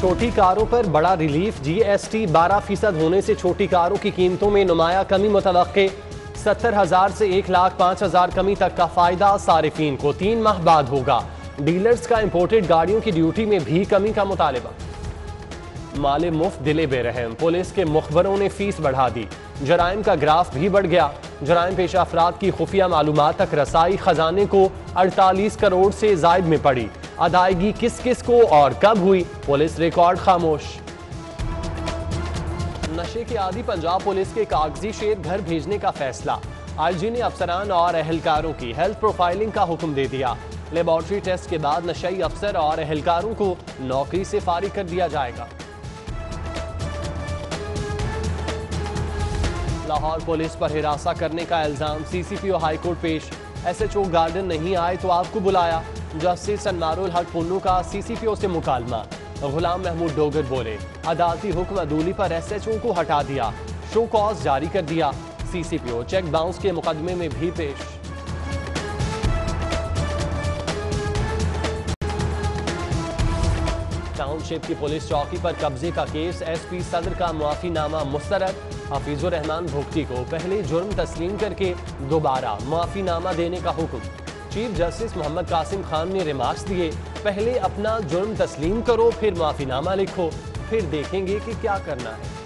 छोटी कारों पर बड़ा रिलीफ। जीएसटी 12% होने से छोटी कारों की कीमतों में नुमाया कमी मुतवक्के। 70,000 से 1,05,000 कमी तक का फायदा सारिफीन को 3 माह बाद होगा। डीलर्स का इंपोर्टेड गाड़ियों की ड्यूटी में भी कमी का मुतालिबा। माले मुफ्त दिले बेरहम, पुलिस के मुखबरों ने फीस बढ़ा दी। जराइम का ग्राफ भी बढ़ गया। जराइम पेशा अफराद की खुफिया मालूमात तक रसाई खजाने को 48 करोड़ से जायद में पड़ी। अदायगी किस किस को और कब हुई, पुलिस रिकॉर्ड खामोश। नशे के आदी पंजाब पुलिस के कागजी शेर घर भेजने का फैसला। आईजी ने अफसरान और एहलकारों की हेल्थ प्रोफाइलिंग का हुक्म दे दिया। लेबॉर्ट्री टेस्ट के बाद नशई अफसर और एहलकारों को नौकरी से फारिग कर दिया जाएगा। लाहौर पुलिस पर हिरासा करने का इल्जाम, सीसीपीओ हाईकोर्ट पेश। एसएचओ गार्डन नहीं आए तो आपको बुलाया। जस्टिस अनवारुल हक पुन्नू का सीसीपीओ से मुकालमा। गुलाम महमूद डोगर बोले, अदालती हुक्म अदूली पर एसएचओ को हटा दिया, शो कॉज जारी कर दिया। सीसीपीओ चेक बाउंस के मुकदमे में भी पेश। टाउनशिप की पुलिस चौकी पर कब्जे का केस, एसपी सदर का मुआफीनामा मुस्तरद। हफीजुर रहमान भुगती को पहले जुर्म तस्लीम करके दोबारा मुआफीनामा देने का हुक्म। चीफ जस्टिस मोहम्मद कासिम खान ने रिमार्क्स दिए, पहले अपना जुर्म तस्लीम करो, फिर मुआफीनामा लिखो, फिर देखेंगे कि क्या करना है।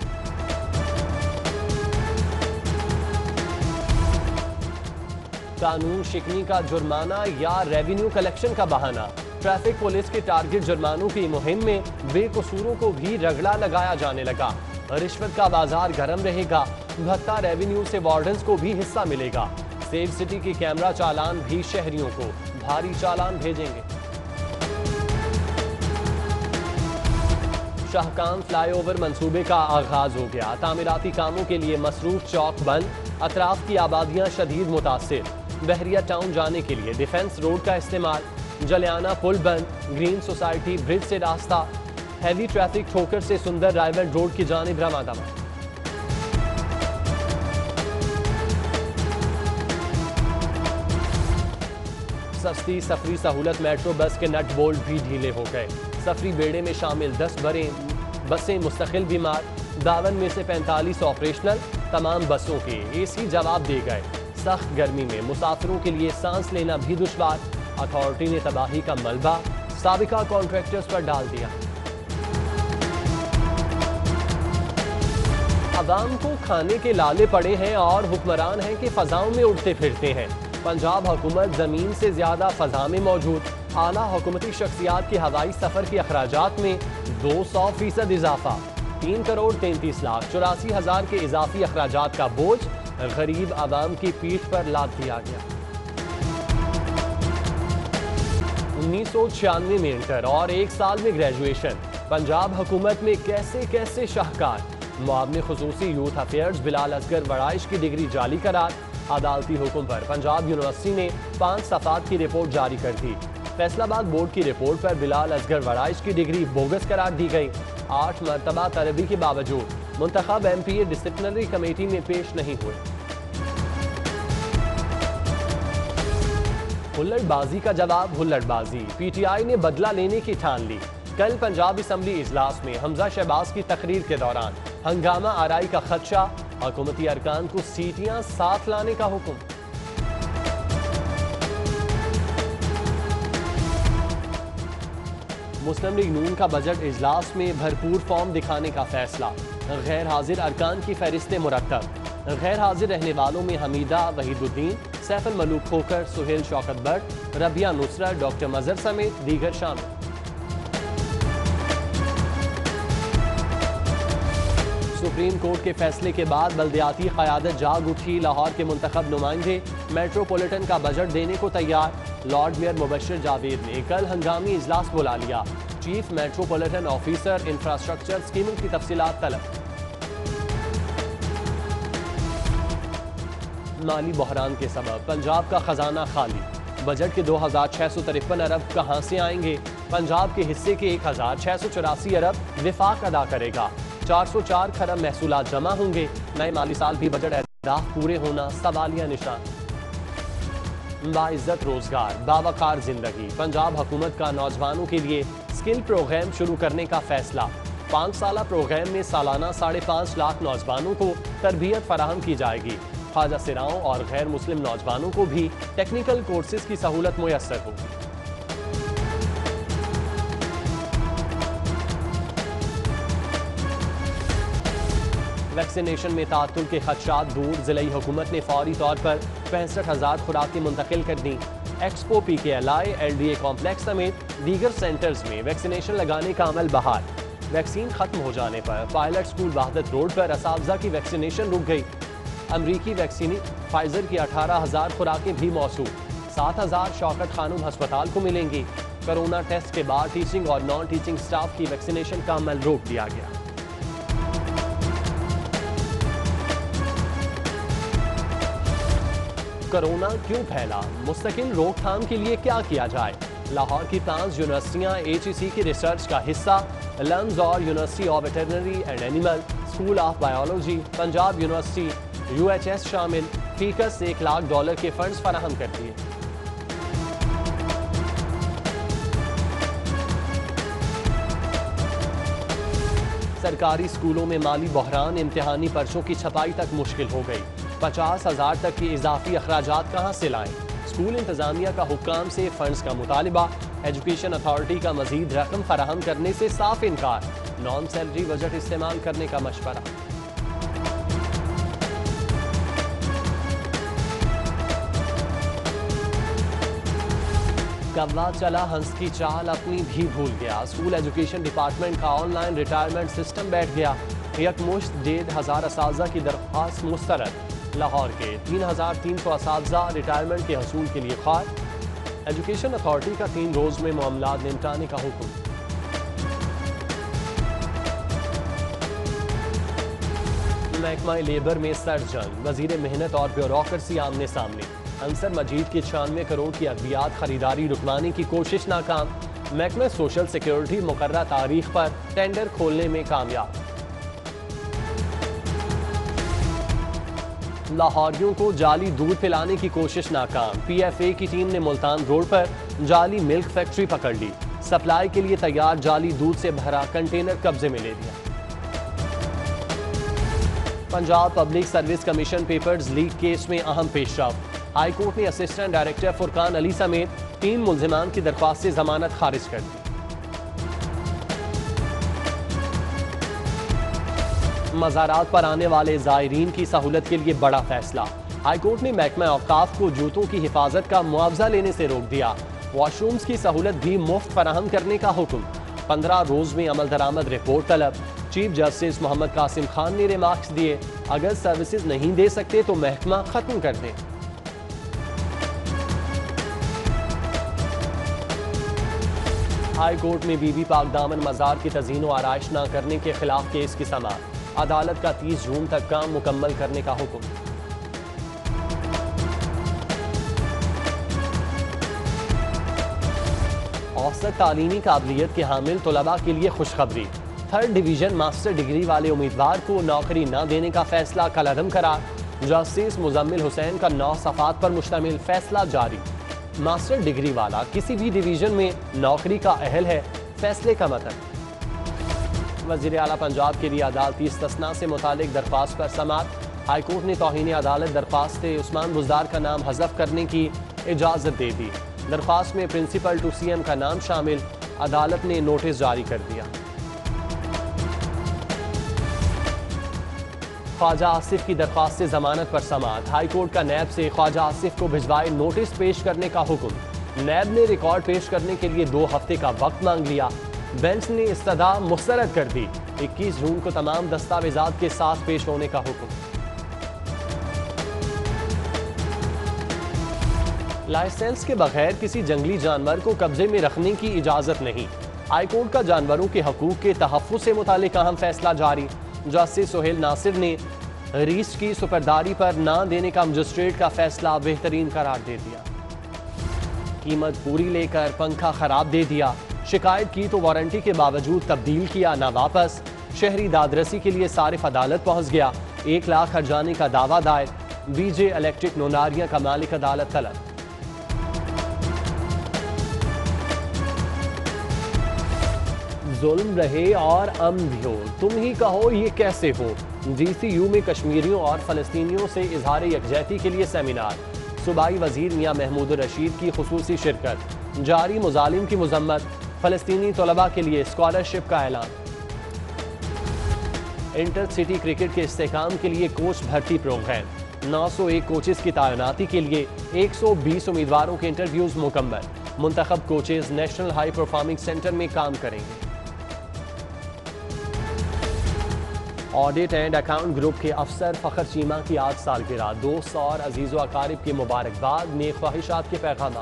कानून शिकनी का जुर्माना या रेवेन्यू कलेक्शन का बहाना। ट्रैफिक पुलिस के टारगेट जुर्मानों की मुहिम में बेकसूरों को भी रगड़ा लगाया जाने लगा। रिश्वत का बाजार गर्म रहेगा। भत्ता रेवेन्यू से वार्डन्स को भी हिस्सा मिलेगा। सेफ सिटी की कैमरा चालान भी शहरियों को भारी चालान भेजेंगे। शाहकाम फ्लाईओवर मंसूबे का आगाज हो गया। तामीराती कामों के लिए मसरूफ चौक बंद। अतराफ की आबादियां शदीद मुतासिर। बहरिया टाउन जाने के लिए डिफेंस रोड का इस्तेमाल। जलियाना पुल बंद। ग्रीन सोसाइटी ब्रिज से रास्ता। हैवी ट्रैफिक ठोकर से सुंदर रायवेंट रोड की जानिब रवाना। सस्ती सफरी सहूलत मेट्रो बस के नट बोल्ट भी ढीले हो गए। सफरी बेड़े में शामिल 10 बसें मुस्तकिल बीमार। 52 में से 45 ऑपरेशनल। तमाम बसों के एसी जवाब दे गए। सख्त गर्मी में मुसाफिरों के लिए सांस लेना भी दुश्वार। अथॉरिटी ने तबाही का मलबा साबिका कॉन्ट्रैक्टर्स पर डाल दिया। अवाम को खाने के लाले पड़े हैं और हुक्मरान हैं कि फजाओं में उड़ते फिरते हैं। पंजाब हुकूमत जमीन से ज्यादा फजा में मौजूद। आला हुकूमती शख्सियात के हवाई सफर के अखराजात में 200% इजाफा। 3 करोड़ 33 लाख 84,000 के इजाफी अखराजात का बोझ गरीब आवाम की पीठ पर लाद दिया गया। 1996 में इंटर और 1 साल में ग्रेजुएशन। पंजाब हुकूमत में कैसे कैसे शाहकार। मुआवने खुसूसी यूथ अफेयर्स बिलाल असगर वड़ाइश की डिग्री जाली करार। अदालती हुक्म पर पंजाब यूनिवर्सिटी ने 5 सफात की रिपोर्ट जारी कर दी। फैसलाबाद बोर्ड की रिपोर्ट पर बिलाल असगर वड़ाइश की डिग्री बोगस करार दी गई। 8 मरतबा तलबी के बावजूद मुंतखब MPA डिसिप्लिनरी कमेटी में पेश नहीं हुए। हुल्लड़बाजी का जवाब हुल्लड़बाजी। PTI ने बदला लेने की ठान ली। कल पंजाब असम्बली इजलास में हमजा शहबाज की तकरीर के दौरान हंगामा आराई का खदशा। हुकूमती अरकान को सीटियां साथ लाने का हुक्म। मुस्लिम लीग नून का बजट इजलास में भरपूर फॉर्म दिखाने का फैसला। गैर हाजिर अरकान की फहरिस्तें मुरत्तब। गैर हाजिर रहने वालों में हमीदा वहीदुद्दीन, सैफुल मलूक खोकर, सुहेल शौकत बट, रबिया नुसरत, डॉक्टर मजहर समेत दीगर शामिल। सुप्रीम कोर्ट के फैसले के बाद बल्दियाती क़यादत जाग उठी। लाहौर के मुंतखब नुमाइंदे मेट्रोपॉलिटन का बजट देने को तैयार। लॉर्ड मेयर मुबश्शिर जावेद ने कल हंगामी इजलास बुला लिया। चीफ मेट्रोपॉलिटन ऑफिसर इंफ्रास्ट्रक्चर स्कीमों की तफसीलात तलब। माली बहरान के सबब पंजाब का खजाना खाली। बजट के 2,653 अरब कहां से आएंगे? पंजाब के हिस्से के 1,684 अरब विफाक अदा करेगा। 404 खरब महसूलात जमा होंगे। नए माली साल भी बजट अहदाफ पूरे होना सवालिया निशान। बाइज्जत रोजगार, बावकार जिंदगी। पंजाब हुकूमत का नौजवानों के लिए स्किल प्रोग्राम शुरू करने का फैसला। 5 साला प्रोग्राम में सालाना 5.5 लाख नौजवानों को तरबियत फराहम की जाएगी। ख्वाजा सिराओं और गैर मुस्लिम नौजवानों को भी टेक्निकल कोर्सेज की सहूलत मुयस्सर होगी। वैक्सीनेशन में तातुल के खदशात दूर, जिले हुकूमत ने फौरी तौर पर 65,000 खुराकें मुंतकिल कर दी। एक्सपो PKLI LDA कॉम्प्लेक्स समेत दीगर सेंटर्स में वैक्सीनेशन लगाने का अमल बहाल। वैक्सीन खत्म हो जाने पर पायलट स्कूल वहादत रोड पर असातिज़ा की वैक्सीनेशन रुक गई। अमरीकी वैक्सीन फाइजर की 18,000 खुराकें भी मौसूल। 7,000 शौकत खानूम हस्पताल को मिलेंगी। कोरोना टेस्ट के बाद टीचिंग और नॉन टीचिंग स्टाफ की वैक्सीनेशन का अमल रोक दिया गया। कोरोना क्यों फैला, मुस्तकिल रोकथाम के लिए क्या किया जाए। लाहौर की 5 यूनिवर्सिटियां HEC की रिसर्च का हिस्सा। लंस और university of veterinary and animal, school of biology, Punjab university, UHS शामिल। फीकस $1 लाख के फंड्स फराहम कर दिए। सरकारी स्कूलों में माली बहरान, इम्तिहानी पर्चों की छपाई तक मुश्किल हो गई। 50,000 तक के इजाफी अखराजात कहाँ से लाएं। स्कूल इंतजामिया का हुक्काम से फंड्स का मुतालिबा। एजुकेशन अथॉरिटी का मजीद रकम फराहम करने से साफ इनकार। नॉन सैलरी बजट इस्तेमाल करने का मशवरा। कव्वा चला हंस की चाल अपनी भी भूल गया। स्कूल एजुकेशन डिपार्टमेंट का ऑनलाइन रिटायरमेंट सिस्टम बैठ गया। यकमुश्त 1,500 असातिज़ा की दरख्वास्त मुस्तरद। लाहौर के 3,300 असातिज़ा रिटायरमेंट के हसूल के लिए ख्वार। एजुकेशन अथॉरिटी का 3 रोज में मामला निपटाने का हुक्म। महकमा लेबर में सरजंग, वजीर मेहनत और ब्यूरोक्रेसी आमने सामने। अंसर मजीद की 96 करोड़ की अद्वियात खरीदारी रुकवाने की कोशिश नाकाम। महकमा सोशल सिक्योरिटी मुकर्रर तारीख पर टेंडर खोलने में कामयाब। लाहौरियों को जाली दूध पिलाने की कोशिश नाकाम। PFA की टीम ने मुल्तान रोड पर जाली मिल्क फैक्ट्री पकड़ ली। सप्लाई के लिए तैयार जाली दूध से भरा कंटेनर कब्जे में ले लिया। Punjab public service commission papers leak case में अहम पेशरफ। हाई कोर्ट ने असिस्टेंट डायरेक्टर फुरकान अली समेत 3 मुल्जिमान की दरख्वास्त से जमानत खारिज कर दी। मज़ारात पर आने वाले ज़ायरीन की सहूलत के लिए बड़ा फैसला। हाई कोर्ट ने महकमा औकाफ को जूतों की हिफाजत का मुआवजा लेने से रोक दिया। वॉशरूम्स की सहूलत भी मुफ्त फराहम करने का हुक्म। 15 रोज में अमल दरामद रिपोर्ट तलब। चीफ जस्टिस मोहम्मद कासिम खान ने रिमार्क्स दिए, अगर सर्विसेज नहीं दे सकते तो महकमा खत्म कर दें। हाई कोर्ट में बीबी पाक दामन मज़ार की तज़ीन व आराइश न करने के खिलाफ केस की समाअत। अदालत का 30 जून तक काम मुकम्मल करने का हुक्म। औसत तालीमी काबिलियत के हामिल तलबा के लिए खुशखबरी। 3rd डिवीजन मास्टर डिग्री वाले उम्मीदवार को नौकरी न देने का फैसला कलअदम करार। जस्टिस मुजम्मिल हुसैन का 9 सफ़ात पर मुश्तमिल फैसला जारी। मास्टर डिग्री वाला किसी भी डिवीजन में नौकरी का अहल है, फैसले का मतलब। वज़ीर आला पंजाब के लिए अदालती इस्तस्ना से मुतालिक दरख्वास्त पर समाअत। हाई कोर्ट ने तौहीन अदालत दरख्वास्त उस्मान बुज़दार का नाम हज़फ करने की इजाज़त दे दी। दरख्वास्त में प्रिंसिपल टू CM का नाम शामिल। अदालत ने नोटिस जारी कर दिया। ख्वाजा आसिफ की दरख्वास्त से जमानत पर समाअत। हाई कोर्ट का नैब से ख्वाजा आसिफ को भिजवाए नोटिस पेश करने का हुक्म। नैब ने रिकॉर्ड पेश करने के लिए 2 हफ्ते का वक्त मांग लिया। बेंच ने इस्तदा मुस्तरद कर दी। 21 जून को तमाम दस्तावेजात के साथ पेश होने का हुक्म। लाइसेंस के बगैर किसी जंगली जानवर को कब्जे में रखने की इजाजत नहीं। हाई कोर्ट का जानवरों के हकूक के तहफ़्फ़ुज़ से मुतालिक अहम फैसला जारी। जस्टिस सोहेल नासिर ने रीस की सुपरदारी पर न देने का मजिस्ट्रेट का फैसला बेहतरीन करार दे दिया। कीमत पूरी लेकर पंखा खराब दे दिया। शिकायत की तो वारंटी के बावजूद तब्दील किया ना वापस। शहरी दादरसी के लिए सारिफ अदालत पहुंच गया। 1 लाख हर्जाने का दावा दायर। BJ इलेक्ट्रिक नोनारिया का मालिक अदालत तलब। जुल्म रहे और अमन भी हो, तुम ही कहो ये कैसे हो। GCU में कश्मीरियों और फलस्तीनियों से इजहार यकजहती के लिए सेमिनार। सूबाई वजीर मियां महमूद रशीद की खुसूसी शिरकत। जारी मुजालिम की मजम्मत। फलस्तीनी तलबा के लिए स्कॉलरशिप का ऐलान। इंटर सिटी क्रिकेट के इस्तेहकाम के लिए कोच भर्ती प्रोग्राम। 901 कोचेस की तैनाती के लिए 120 उम्मीदवारों के इंटरव्यूज मुकम्मल। मुंतखब coaches national high performing centre में काम करेंगे। ऑडिट एंड अकाउंट ग्रुप के अफसर फखर चीमा की आज सालगिरह। दोस्त और अजीज़ व अकारिब की मुबारकबाद, नेक ख्वाहिशात के पैगाम।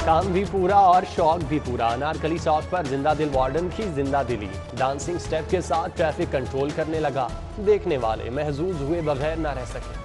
काम भी पूरा और शौक भी पूरा। अनारकली चौक पर जिंदा दिल वार्डन की जिंदा दिली डांसिंग स्टेप के साथ ट्रैफिक कंट्रोल करने लगा। देखने वाले महजूज हुए बगैर न रह सके।